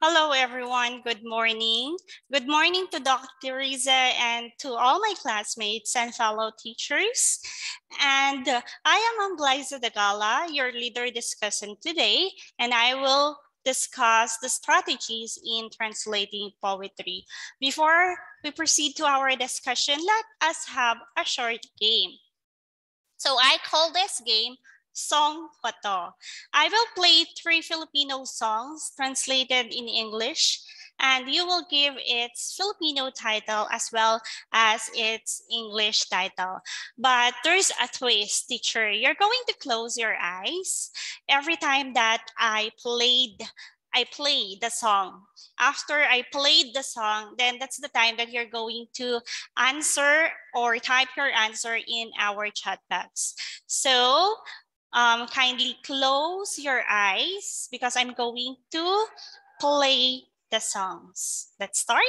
Hello, everyone. Good morning. Good morning to Dr. Riza and to all my classmates and fellow teachers. And I am Ambliza Dagala, your leader discussant today, and I will discuss the strategies in translating poetry. Before we proceed to our discussion, let us have a short game. So I call this game Song Pato. I will play 3 Filipino songs translated in English, and you will give its Filipino title as well as its English title. But there's a twist, teacher. You're going to close your eyes every time that I play the song. After I played the song, then that's the time that you're going to answer or type your answer in our chat box. So kindly close your eyes because I'm going to play the songs. Let's start.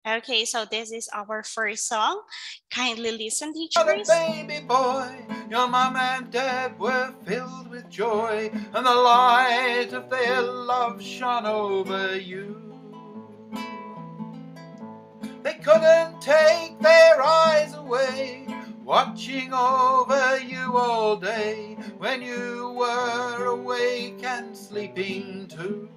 Okay, so this is our first song. Kindly listen, teachers. Baby boy, your mom and dad were filled with joy, and the light of their love shone over you. They couldn't take their eyes away, watching over you all day when you were awake and sleeping too.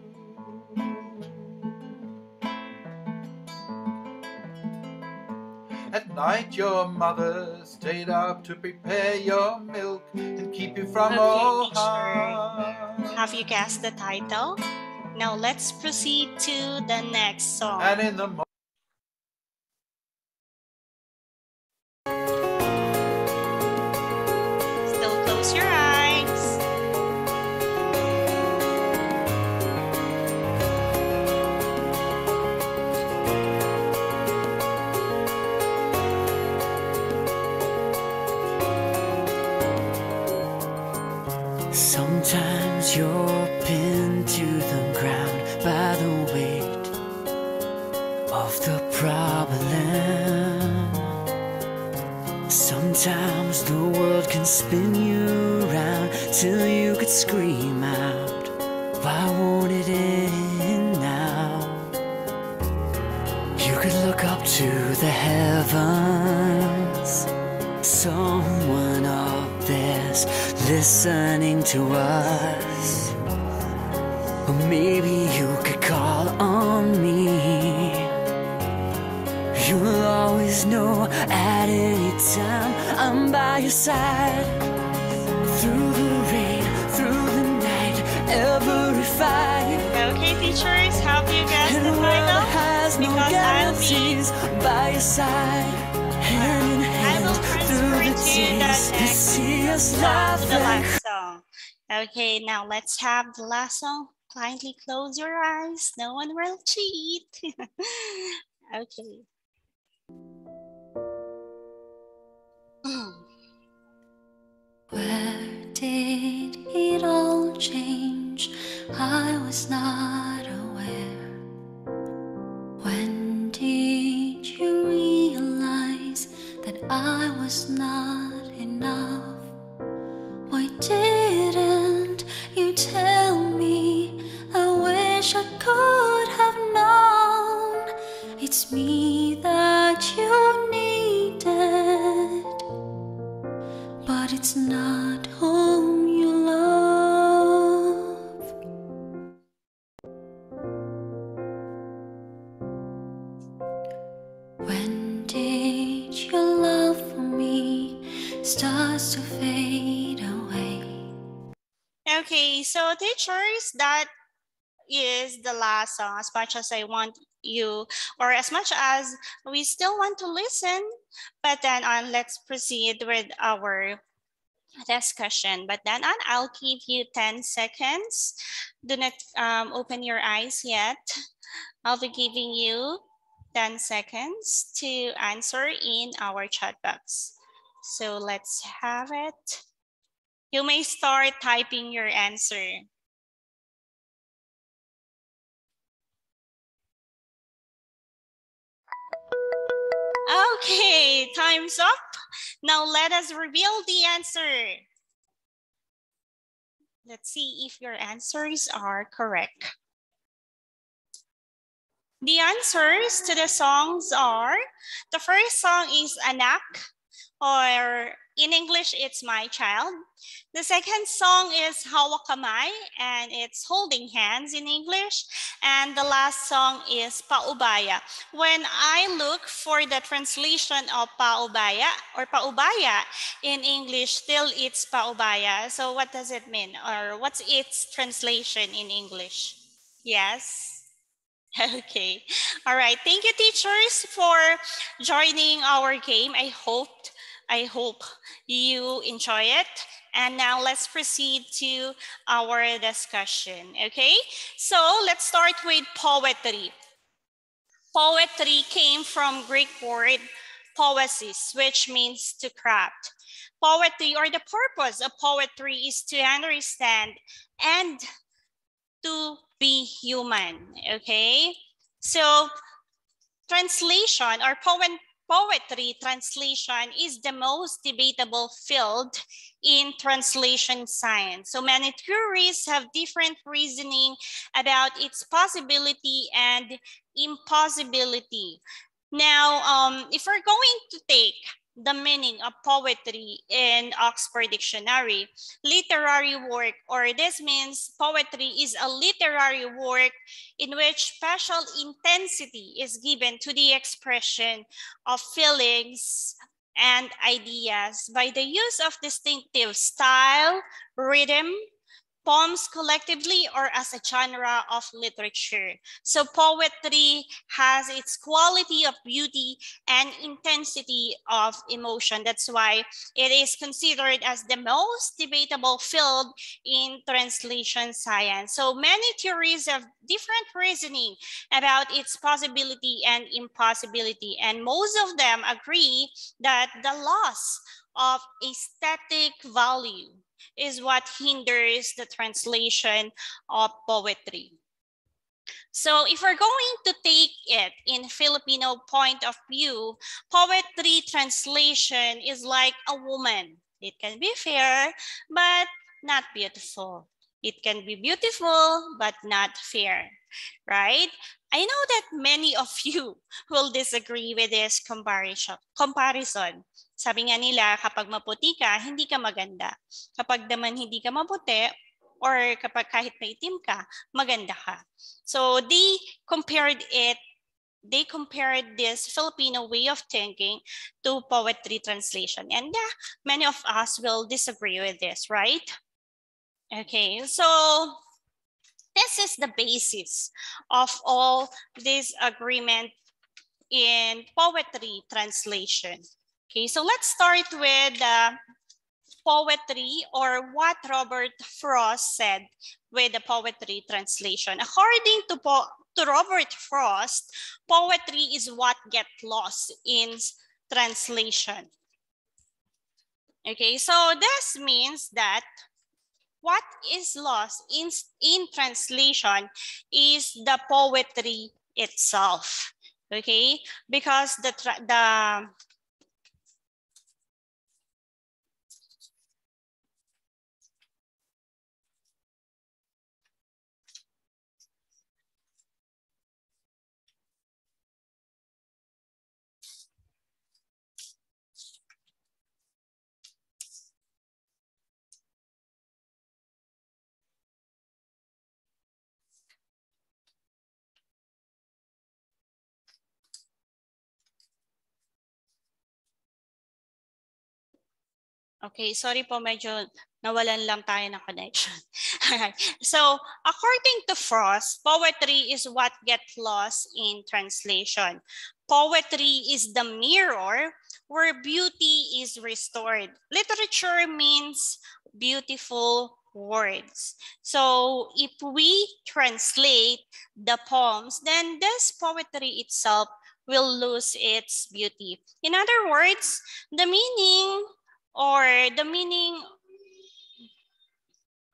At night your mother stayed up to prepare your milk and keep you from all harm. Have you guessed the title? Now let's proceed to the next song. And in the Still close your eyes. Sometimes you're pinned to the ground by the weight of the problem. Sometimes the world can spin you around till you could scream out, why won't it end now? You could look up to the heavens, someone up there's listening to us. Or maybe you could call on me. You'll always know at any time I'm by your side. Through the rain, through the night, every fight. Okay, teachers, have you guessed And the the world title? has no Because guarantees by your side. Hand in hand through the tears, you see us The laughing. last song. Okay, now let's have the last song. Kindly close your eyes. No one will cheat. Okay. Where did it all change? I was not aware. When did you realize that I was not enough? Why didn't you tell me? I wish I could have known. It's me that you needed, but it's not whom you love. When did your love for me start to fade away? Okay, so teachers, that is the last song. As much as I want you, or as much as we still want to listen, but then on, let's proceed with our discussion. But then on, I'll give you 10 seconds. Do not open your eyes yet. I'll be giving you 10 seconds to answer in our chat box. So let's have it. You may start typing your answer. Okay, time's up. Now let us reveal the answer. Let's see if your answers are correct. The answers to the songs are, the first song is Anak, or in English, it's My Child. The second song is Hawak Kamay, and it's Holding Hands in English. And the last song is Paubaya. When I look for the translation of Paubaya or Paubaya in English, still it's Paubaya. So what does it mean? Or what's its translation in English? Yes? Okay. All right. Thank you, teachers, for joining our game. I hope you enjoy it. And now let's proceed to our discussion. Okay. So let's start with poetry. Poetry came from Greek word poesis, which means to craft. Poetry, or the purpose of poetry, is to understand and to be human. Okay. So translation or poetry translation is the most debatable field in translation science. So many theories have different reasoning about its possibility and impossibility. Now, if we're going to take the meaning of poetry in Oxford Dictionary, literary work, or this means poetry is a literary work in which special intensity is given to the expression of feelings and ideas by the use of distinctive style, rhythm, poems collectively, or as a genre of literature. So poetry has its quality of beauty and intensity of emotion. That's why it is considered as the most debatable field in translation science. So many theories have different reasoning about its possibility and impossibility, and most of them agree that the loss of aesthetic value is what hinders the translation of poetry. So if we're going to take it in Filipino point of view, poetry translation is like a woman. It can be fair, but not beautiful. It can be beautiful, but not fair, right? I know that many of you will disagree with this comparison. Sabi nga nila, kapag maputi ka, hindi ka maganda. Kapag naman hindi ka maputi, or kapag kahit maitim ka, maganda ka. So they compared this Filipino way of thinking to poetry translation. And yeah, many of us will disagree with this, right? Okay, so this is the basis of all this agreement in poetry translation. Okay, so let's start with poetry, or what Robert Frost said with the poetry translation. According to Robert Frost, poetry is what gets lost in translation. Okay, so this means that what is lost in translation is the poetry itself. Okay, because the Okay, sorry po, medyo nawalan lang tayo ng connection. So, according to Frost, poetry is what gets lost in translation. Poetry is the mirror where beauty is restored. Literature means beautiful words. So, if we translate the poems, then this poetry itself will lose its beauty. In other words, the meaning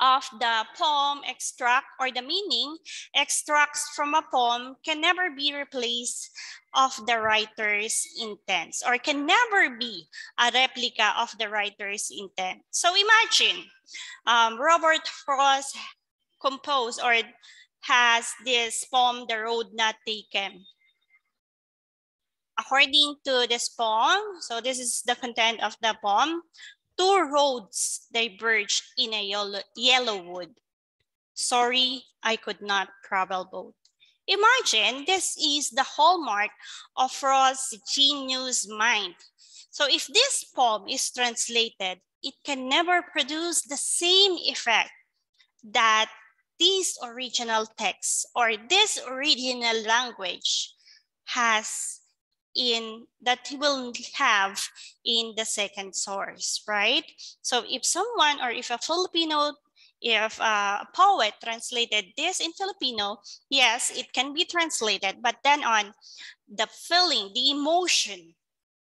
of the poem extract, or the meaning extracts from a poem, can never be replaced of the writer's intent, or can never be a replica of the writer's intent. So imagine Robert Frost composed or has this poem, The Road Not Taken. According to this poem, so this is the content of the poem: two roads diverge in a yellow wood. Sorry, I could not travel both. Imagine this is the hallmark of Frost's genius mind. So if this poem is translated, it can never produce the same effect that this original text or this original language has that he will have in the second source, right? So if someone, or if a Filipino, if a poet translated this in Filipino, yes, it can be translated, but then on the feeling, the emotion,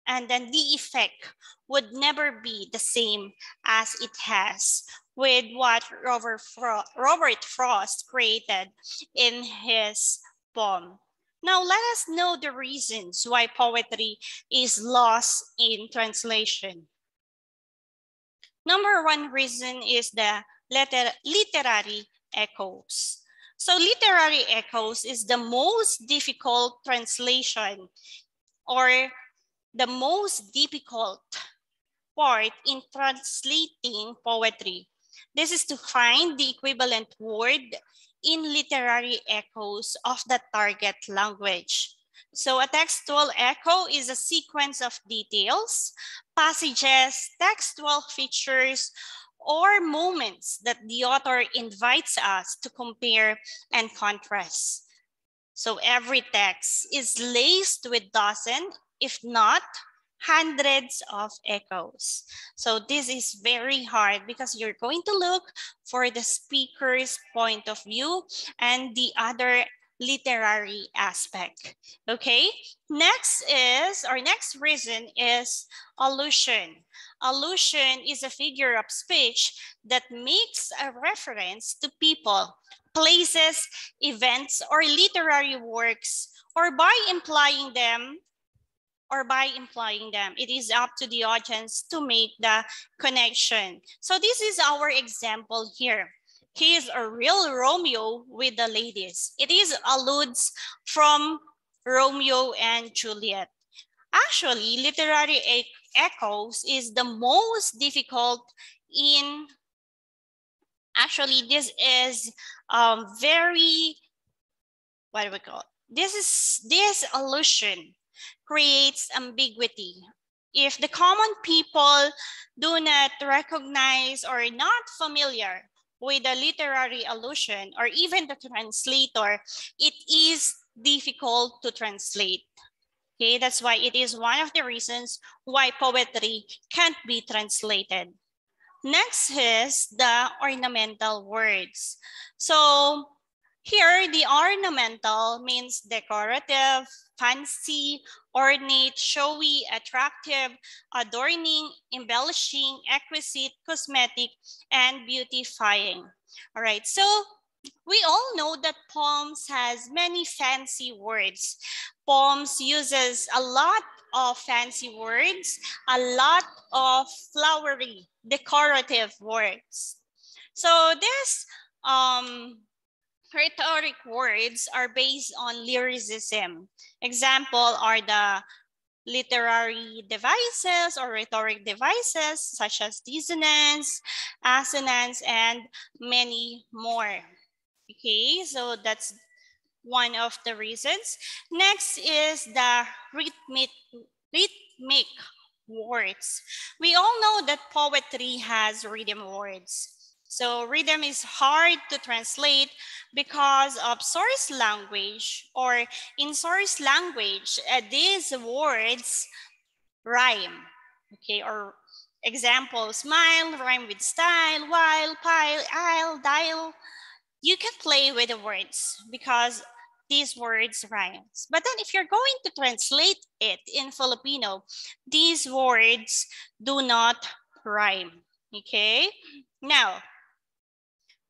and then the effect would never be the same as it has with what Robert Frost created in his poem. Now, let us know the reasons why poetry is lost in translation. Number one reason is the literary echoes. So literary echoes is the most difficult translation, or the most difficult part in translating poetry. This is to find the equivalent word in literary echoes of the target language. So a textual echo is a sequence of details, passages, textual features, or moments that the author invites us to compare and contrast. So every text is laced with dozens, if not hundreds of echoes. So this is very hard because you're going to look for the speaker's point of view and the other literary aspect. Okay, next reason is allusion. Allusion is a figure of speech that makes a reference to people, places, events, or literary works, or by implying them, it is up to the audience to make the connection. So this is our example here. He is a real Romeo with the ladies. It is alludes from Romeo and Juliet. Actually, literary echoes is the most difficult in, actually this is very, what do we call it? This allusion creates ambiguity. If the common people do not recognize or not familiar with the literary allusion or even the translator, it is difficult to translate. Okay, that's why it is one of the reasons why poetry can't be translated. Next is the ornamental words. So here, the ornamental means decorative, fancy, ornate, showy, attractive, adorning, embellishing, exquisite, cosmetic, and beautifying. All right, so we all know that poems has many fancy words. Poems uses a lot of fancy words, a lot of flowery, decorative words. So this rhetoric words are based on lyricism. Example are the literary devices or rhetoric devices such as dissonance, assonance, and many more. Okay, so that's one of the reasons. Next is the rhythmic words. We all know that poetry has rhythm words. So rhythm is hard to translate because of source language, or in source language, these words rhyme. Okay, or example, smile, rhyme with style, while, pile, aisle, dial. You can play with the words because these words rhymes. But then if you're going to translate it in Filipino, these words do not rhyme. Okay? Now,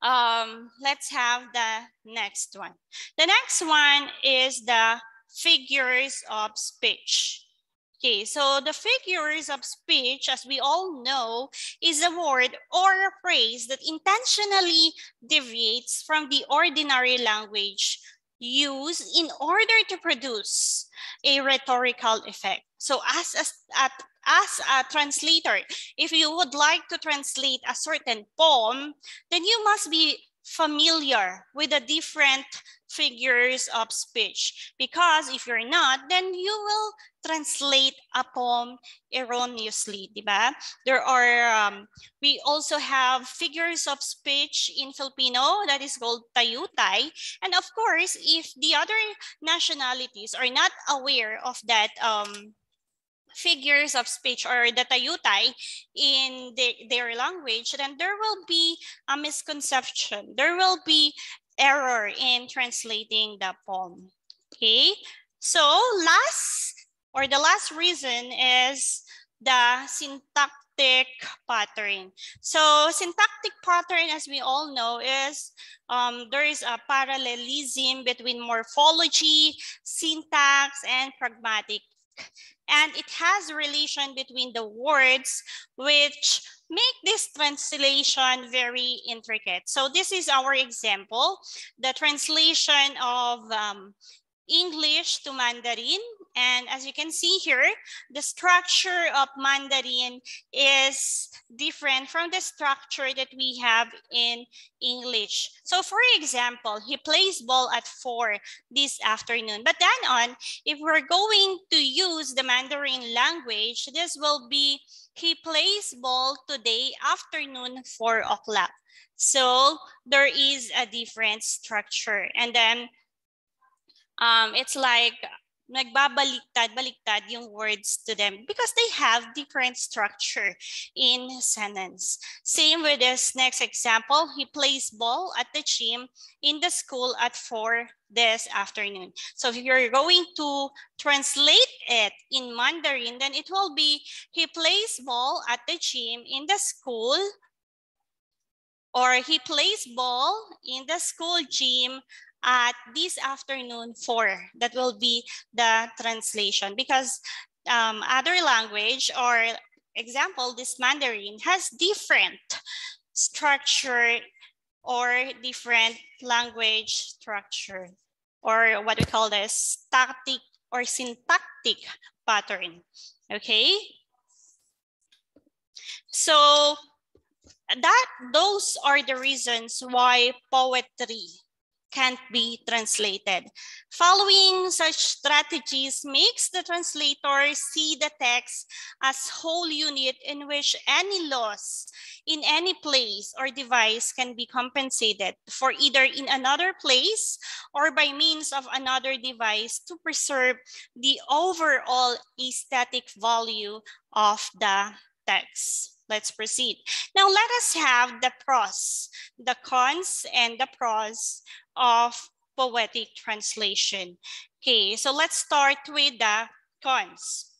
Let's have the next one. The next one is the figures of speech. Okay, so the figures of speech, as we all know, is a word or a phrase that intentionally deviates from the ordinary language used in order to produce a rhetorical effect. So as a translator, if you would like to translate a certain poem, then you must be familiar with the different figures of speech. Because if you're not, then you will translate a poem erroneously, diba? There are, we also have figures of speech in Filipino that is called tayutay. And of course, if the other nationalities are not aware of that figures of speech or the tayutay in their language, then there will be a misconception. There will be error in translating the poem. Okay, so the last reason is the syntactic pattern. So syntactic pattern, as we all know, is there is a parallelism between morphology, syntax, and pragmatic, and it has a relation between the words which make this translation very intricate. So this is our example, the translation of English to Mandarin. And as you can see here, the structure of Mandarin is different from the structure that we have in English. So for example, he plays ball at 4 this afternoon. But then on, if we're going to use the Mandarin language, this will be, he plays ball today afternoon 4 o'clock. So there is a different structure. And then it's like baliktad yung words to them because they have different structure in sentence. Same with this next example. He plays ball at the gym in the school at 4 this afternoon. So if you're going to translate it in Mandarin, then it will be, he plays ball at the gym in the school, or he plays ball in the school gym at this afternoon 4. That will be the translation, because other language, or example, this Mandarin has different structure or different language structure, or what we call this static or syntactic pattern. Okay, so those are the reasons why poetry can't be translated. Following such strategies makes the translator see the text as whole unit in which any loss in any place or device can be compensated for either in another place or by means of another device to preserve the overall aesthetic value of the text. Let's proceed. Now let us have the pros, the cons, and the pros of poetic translation. Okay, so let's start with the cons.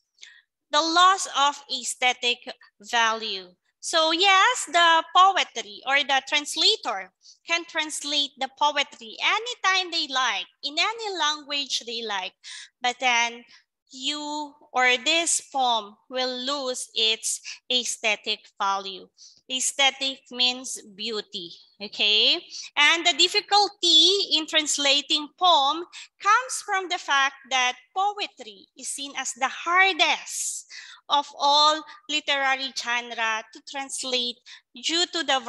The loss of aesthetic value. So yes, the poetry or the translator can translate the poetry anytime they like, in any language they like, but then you or this poem will lose its aesthetic value. Aesthetic means beauty, okay? And the difficulty in translating poem comes from the fact that poetry is seen as the hardest of all literary genre to translate due to the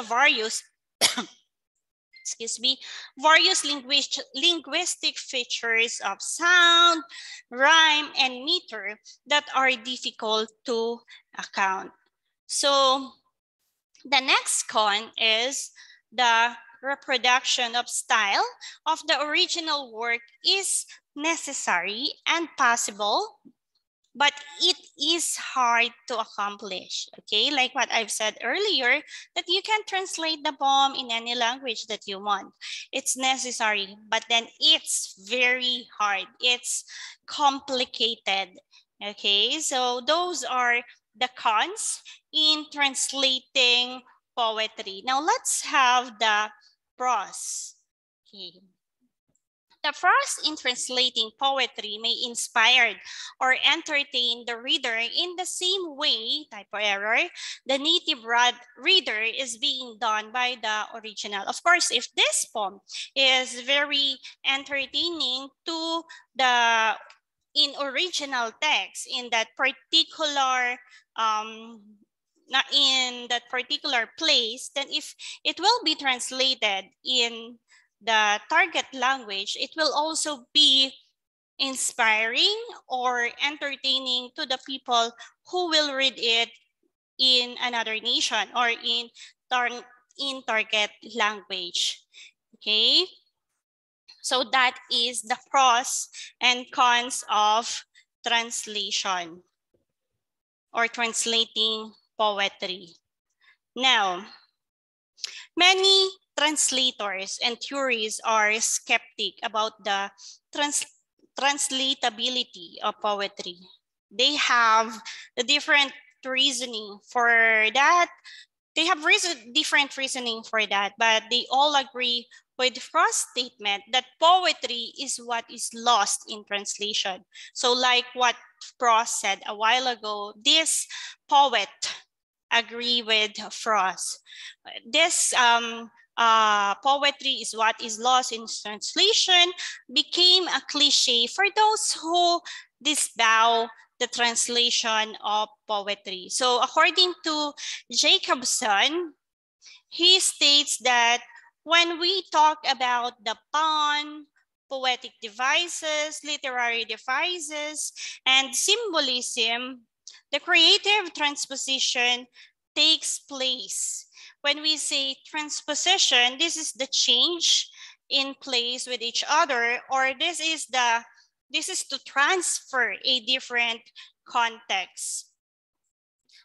various excuse me, various linguistic features of sound, rhyme, and meter that are difficult to account. So the next con is the reproduction of style of the original work is necessary and possible, but it is hard to accomplish, okay? Like what I've said earlier, that you can translate the poem in any language that you want. It's necessary, but then it's very hard. It's complicated, okay? So those are the cons in translating poetry. Now let's have the prose. Okay. The prose in translating poetry may inspire or entertain the reader in the same way, typo error, the native reader is being done by the original. Of course, if this poem is very entertaining to the in original text in that particular in that particular place, then if it will be translated in the target language, it will also be inspiring or entertaining to the people who will read it in another nation or in target language. Okay, so that is the pros and cons of translation or translating poetry. Now, many translators and theorists are skeptic about the translatability of poetry. They have the different reasoning for that. They have different reasoning for that, but they all agree with Frost's statement that poetry is what is lost in translation. So like what Frost said a while ago, this poet agree with Frost. This poetry is what is lost in translation became a cliche for those who disavow the translation of poetry. So according to Jacobson, he states that when we talk about the pun, poetic devices, literary devices, and symbolism, the creative transposition takes place. When we say transposition, this is the change in place with each other, or this is to transfer a different context.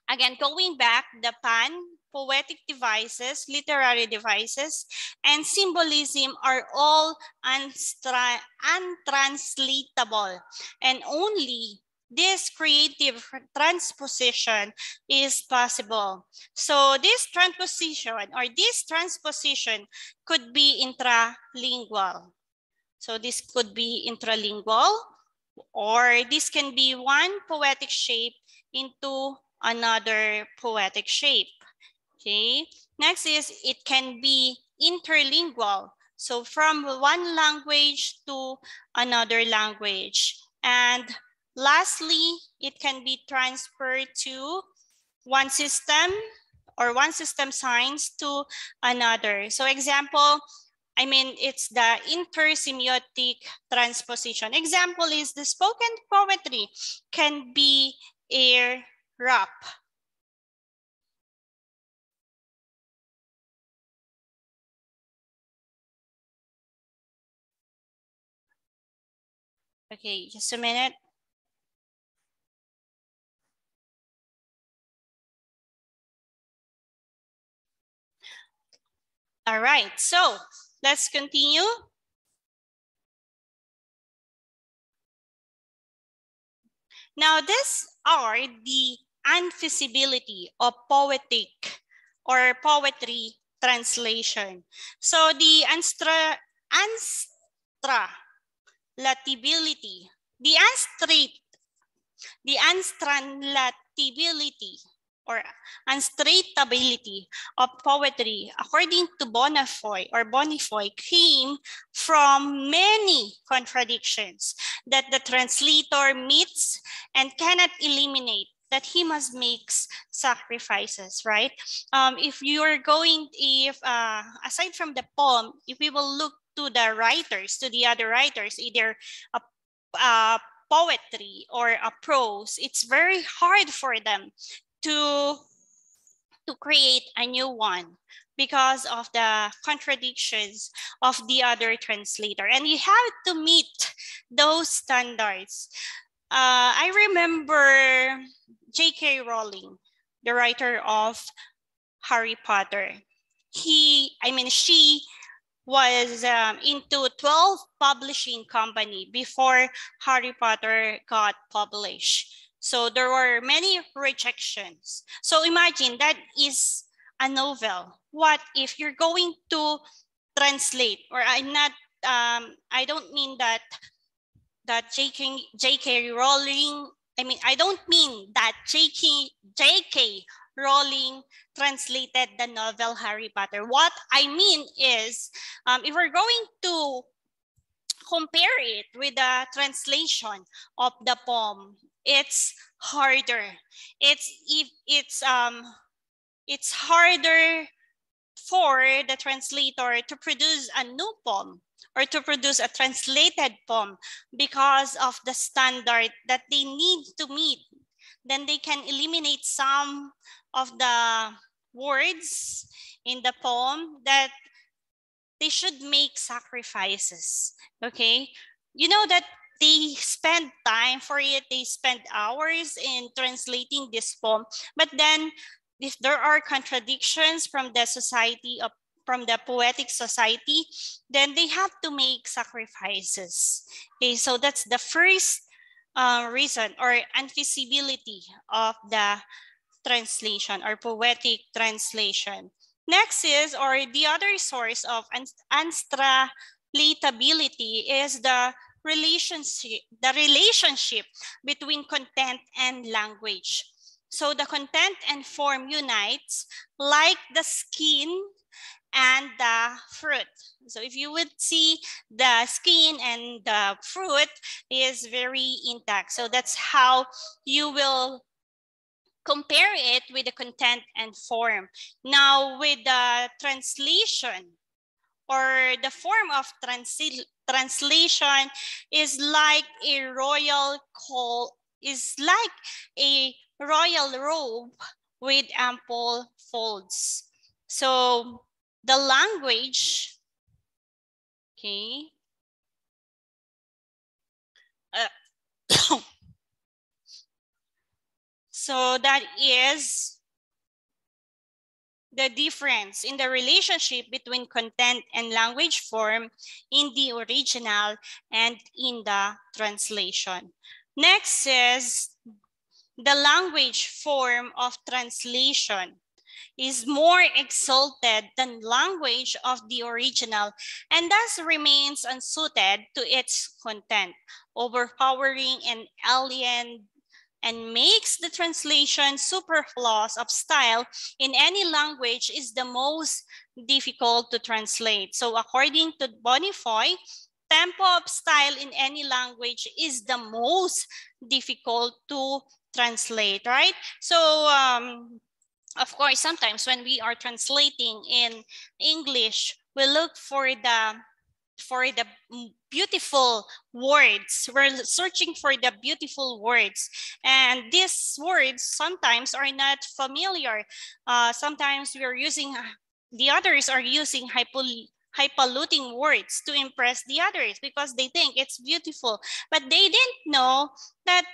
Again, going back, the pan, poetic devices, literary devices, and symbolism are all untranslatable, and only this creative transposition is possible. So this transposition could be intralingual. So this could be intralingual, or this can be one poetic shape into another poetic shape. Okay, next is it can be interlingual. So from one language to another language. And lastly, it can be transferred to one system or one system science to another. So example, it's the intersemiotic transposition. Example is the spoken poetry can be air rap. Okay, just a minute. All right, so let's continue. Now, these are the unfeasibility of poetic or poetry translation. So the unstralatability, the unstralatability or unstraightability of poetry, according to Bonifoy, came from many contradictions that the translator meets and cannot eliminate, that he must make sacrifices, right? Aside from the poem, if we will look to the other writers, either a poetry or a prose, it's very hard for them to create a new one because of the contradictions of the other translator. And you have to meet those standards. I remember J.K. Rowling, the writer of Harry Potter. She was into 12 publishing company before Harry Potter got published. So there were many rejections. So imagine that is a novel? What if you're going to translate, or I don't mean that J.K. Rowling, I don't mean that J.K. Rowling translated the novel Harry Potter. What I mean is, if we're going to compare it with the translation of the poem, it's harder. It's harder for the translator to produce a new poem or to produce a translated poem because of the standard that they need to meet. Then they can eliminate some of the words in the poem that they should make sacrifices. Okay, you know that they spend time for it, they spend hours in translating this poem, but then if there are contradictions from the society of from the poetic society, then they have to make sacrifices. Okay, so that's the first reason or unfeasibility of the translation or poetic translation. Next is, or the other source of untranslatability is the relationship between content and language. So the content and form unites like the skin and the fruit. So if you would see, the skin and the fruit is very intact. So that's how you will compare it with the content and form. Now with the translation or the form of translation is like a royal robe with ample folds. So the language, okay, so that is the difference in the relationship between content and language form in the original and in the translation. Next is the language form of translation is more exalted than language of the original and thus remains unsuited to its content, overpowering and alien, and makes the translation superfluous of style in any language is the most difficult to translate. So according to Bonifoy, tempo of style in any language is the most difficult to translate, right? So of course, sometimes when we are translating in English, we look for the beautiful words. We're searching for the beautiful words. And these words sometimes are not familiar. Sometimes we're using, the others are using highfalutin words to impress the others because they think it's beautiful. But they didn't know that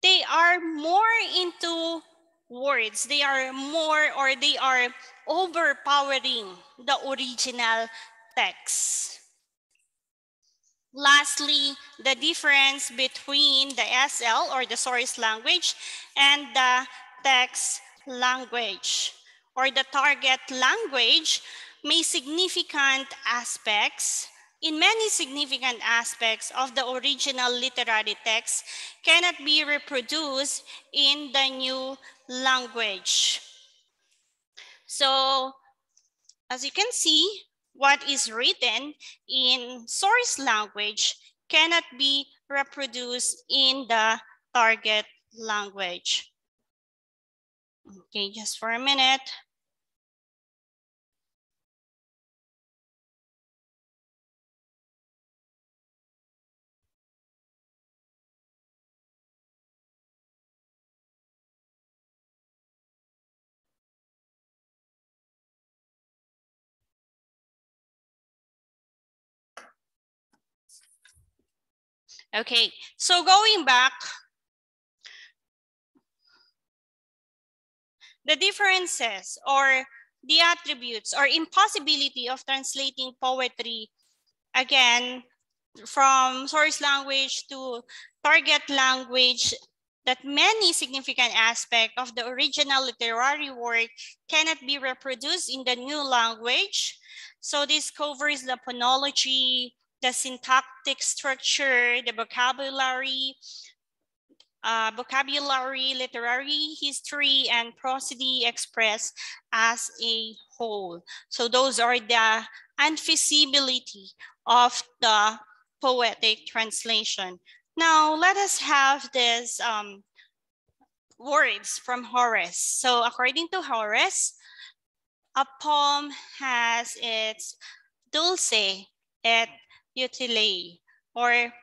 they are more into words. They are more, or they are overpowering the original text. Lastly, the difference between the SL or the source language and the text language or the target language may in many significant aspects of the original literary text cannot be reproduced in the new language. So as you can see, what is written in source language cannot be reproduced in the target language. Okay, just for a minute. Okay, so going back, the differences or the attributes or impossibility of translating poetry, again, from source language to target language that many significant aspects of the original literary work cannot be reproduced in the new language. So this covers the phonology, the syntactic structure, the vocabulary, literary history, and prosody expressed as a whole. So those are the unfeasibility of the poetic translation. Now let us have this words from Horace. So according to Horace, a poem has its dulce et utile, or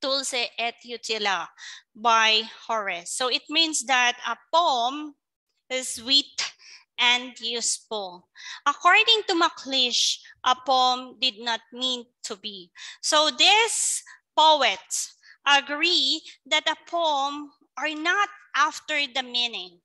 dulce et utila by Horace. So it means that a poem is sweet and useful. According to MacLeish, a poem did not mean to be. So these poets agree that a poem are not after the meaning.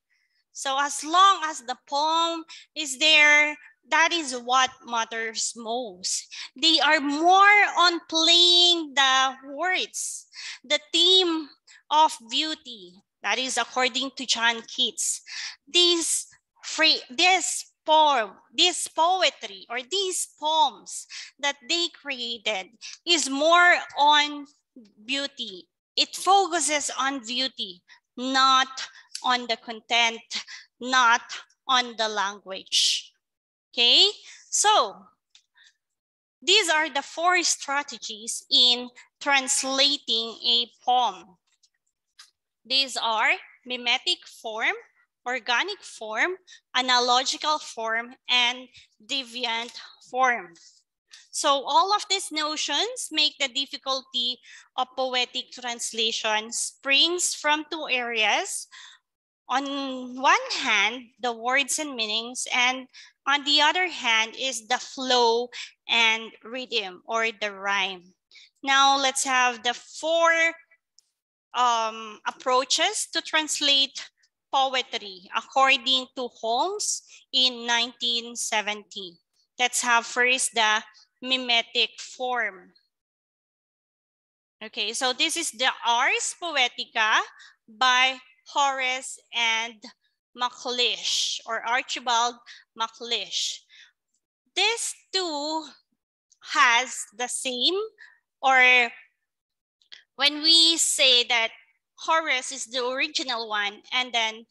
So as long as the poem is there, that is what matters most. They are more on playing the words, the theme of beauty. That is according to John Keats. This poetry or these poems that they created is more on beauty. It focuses on beauty, not on the content, not on the language. Okay, so these are the 4 strategies in translating a poem. These are mimetic form, organic form, analogical form, and deviant form. So all of these notions make the difficulty of poetic translation springs from 2 areas. On one hand, the words and meanings, and on the other hand is the flow and rhythm or the rhyme. Now let's have the 4 approaches to translate poetry according to Holmes in 1970. Let's have first the mimetic form. Okay, so this is the Ars Poetica by Horace and MacLeish, or Archibald MacLeish. These two has the same, or when we say that Horace is the original one, and then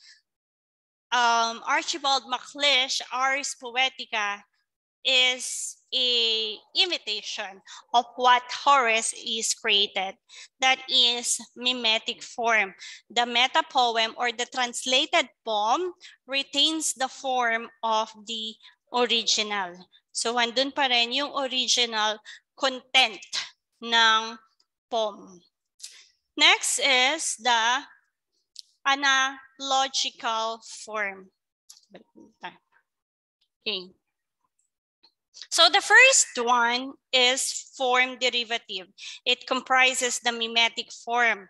Archibald MacLeish, Ars Poetica, is a imitation of what Horace is created. That is mimetic form. The meta poem or the translated poem retains the form of the original. So andun pa rin yung original content ng poem. Next is the analogical form. Okay. So the first one is form derivative. It comprises the mimetic form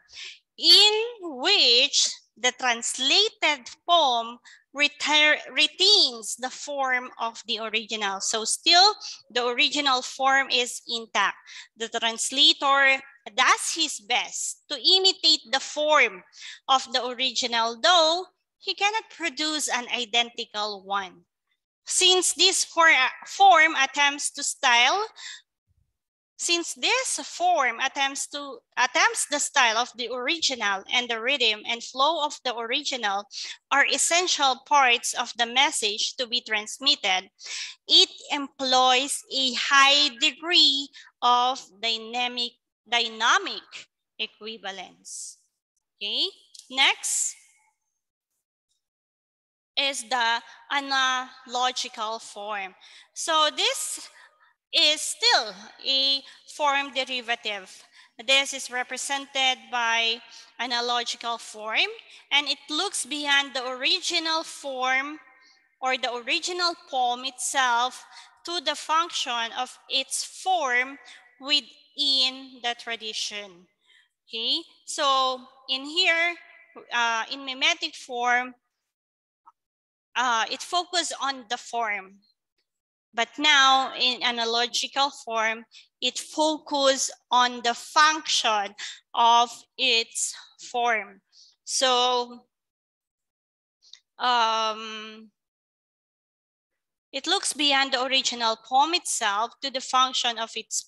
in which the translated poem retains the form of the original. So still the original form is intact. The translator does his best to imitate the form of the original, though he cannot produce an identical one. Since this form attempts the style of the original, and the rhythm and flow of the original are essential parts of the message to be transmitted, it employs a high degree of dynamic equivalence. Okay, next is the analogical form. So this is still a form derivative. This is represented by analogical form, and it looks beyond the original form or the original poem itself to the function of its form within the tradition. Okay, so in here, in mimetic form, it focuses on the form. But now in analogical form, it focuses on the function of its form. So it looks beyond the original poem itself to the function of its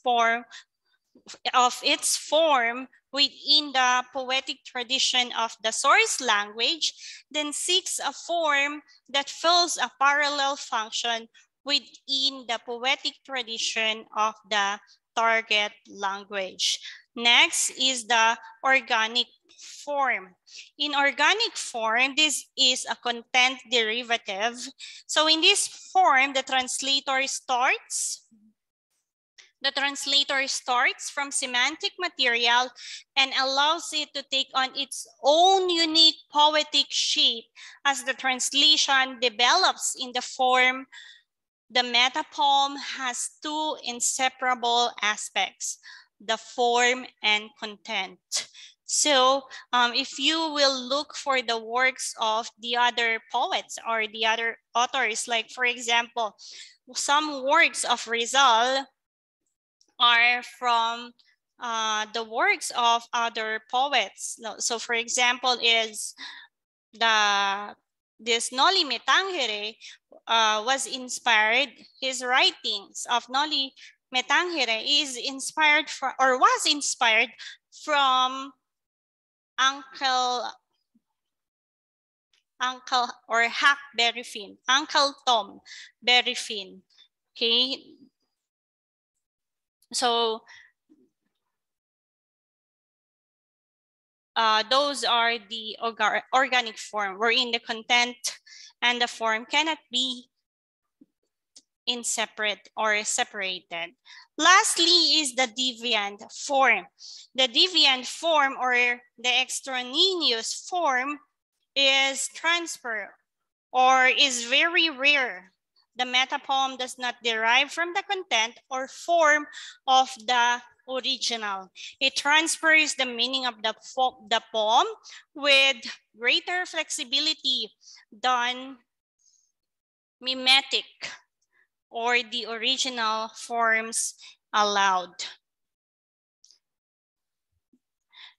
form within the poetic tradition of the source language, then seeks a form that fills a parallel function within the poetic tradition of the target language. Next is the organic form. In organic form, this is a content derivative. So in this form, the translator starts from semantic material and allows it to take on its own unique poetic shape as the translation develops in the form. The metapoem has two inseparable aspects, the form and content. So if you will look for the works of the other poets or the other authors, like for example, some works of Rizal are from the works of other poets. So for example, is this Noli Me Tangere was inspired, his writings of Noli Me Tangere is inspired from, or was inspired from Uncle or Hack Berryfin, Uncle Tom Berryfin. Okay, so those are the organic form, wherein the content and the form cannot be separated. Lastly is the deviant form. The deviant form or the extraneous form is transfer or is very rare. The metapoem does not derive from the content or form of the original. It transfers the meaning of the poem with greater flexibility than mimetic or the original forms allowed.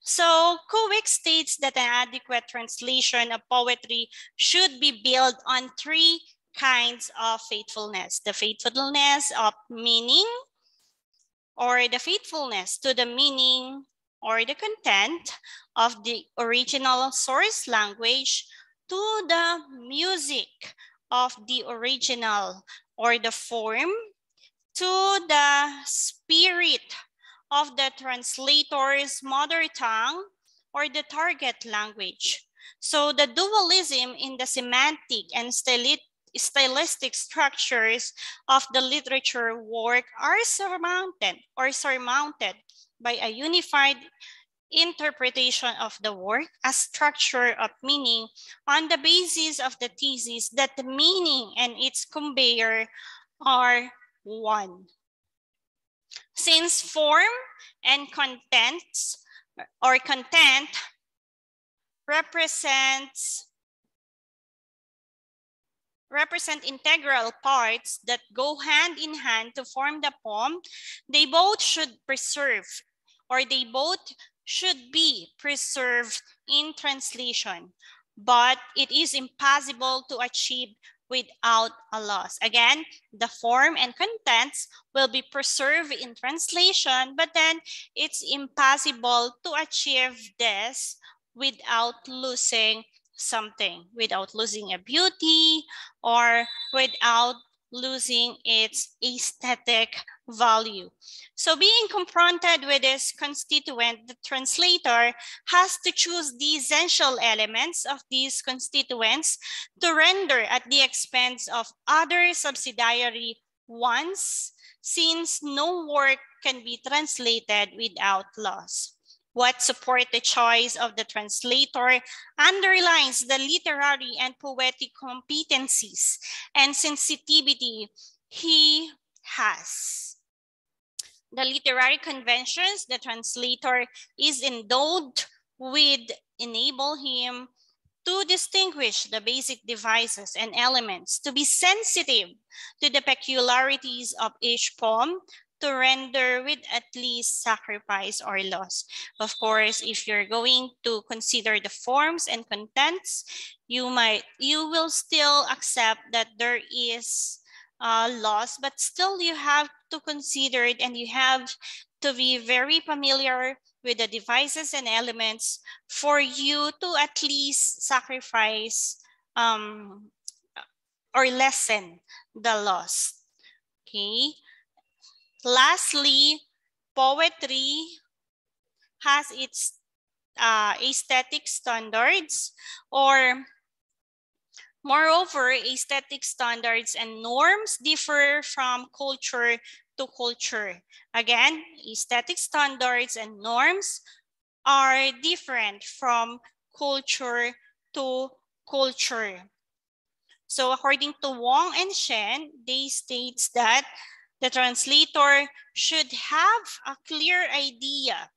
So Kuwik states that an adequate translation of poetry should be built on three kinds of faithfulness: the faithfulness of meaning, or the faithfulness to the meaning or the content of the original source language, to the music of the original or the form, to the spirit of the translator's mother tongue or the target language. So the dualism in the semantic and stylistic structures of the literature work are surmounted by a unified interpretation of the work as structure of meaning on the basis of the thesis that the meaning and its conveyor are one. Since form and content represent integral parts that go hand in hand to form the poem, they both should be preserved in translation, but it is impossible to achieve without a loss. Again, the form and contents will be preserved in translation, but then it's impossible to achieve this without losing something, without losing a beauty or without losing its aesthetic value. So being confronted with this constituent, the translator has to choose the essential elements of these constituents to render at the expense of other subsidiary ones, since no work can be translated without loss. What support the choice of the translator underlines the literary and poetic competencies and sensitivity he has. The literary conventions the translator is endowed with enable him to distinguish the basic devices and elements, to be sensitive to the peculiarities of each poem, to render with at least sacrifice or loss. Of course, if you're going to consider the forms and contents, you will still accept that there is loss, but still you have to consider it, and you have to be very familiar with the devices and elements for you to at least sacrifice or lessen the loss. Okay. Lastly, poetry has its aesthetic standards, or moreover, aesthetic standards and norms differ from culture to culture. Again, aesthetic standards and norms are different from culture to culture. So according to Wong and Shen, they states that the translator should have a clear idea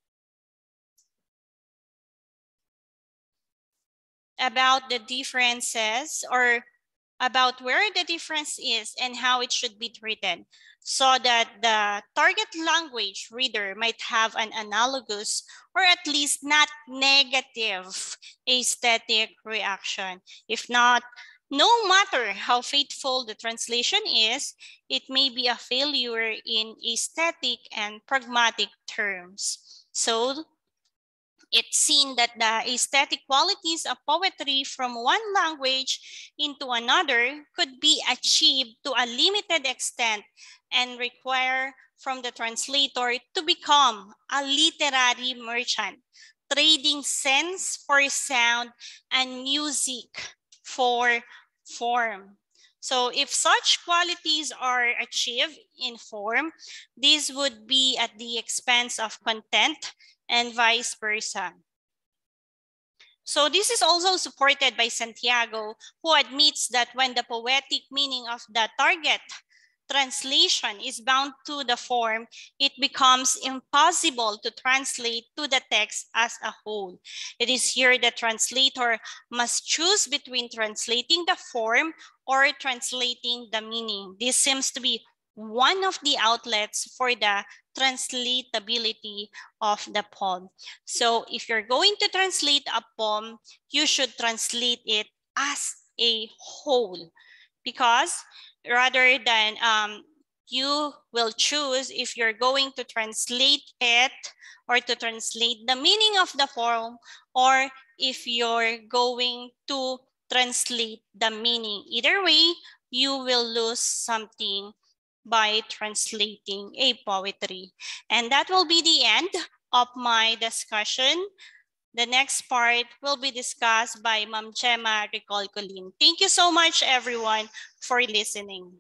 about the differences, or about where the difference is and how it should be treated, so that the target language reader might have an analogous or at least not negative aesthetic reaction. If not, no matter how faithful the translation is, it may be a failure in aesthetic and pragmatic terms. So it's seen that the aesthetic qualities of poetry from one language into another could be achieved to a limited extent and require from the translator to become a literary merchant, trading sense for sound and music for form. So if such qualities are achieved in form, this would be at the expense of content and vice versa. So this is also supported by Santiago, who admits that when the poetic meaning of the target translation is bound to the form, it becomes impossible to translate to the text as a whole. It is here the translator must choose between translating the form or translating the meaning. This seems to be one of the outlets for the translatability of the poem. So if you're going to translate a poem, you should translate it as a whole, because rather than you will choose if you're going to translate it or to translate the meaning of the poem, or if you're going to translate the meaning. Either way, you will lose something by translating a poetry. And that will be the end of my discussion. The next part will be discussed by Ma'am Gemma Recolcolin. Thank you so much, everyone, for listening.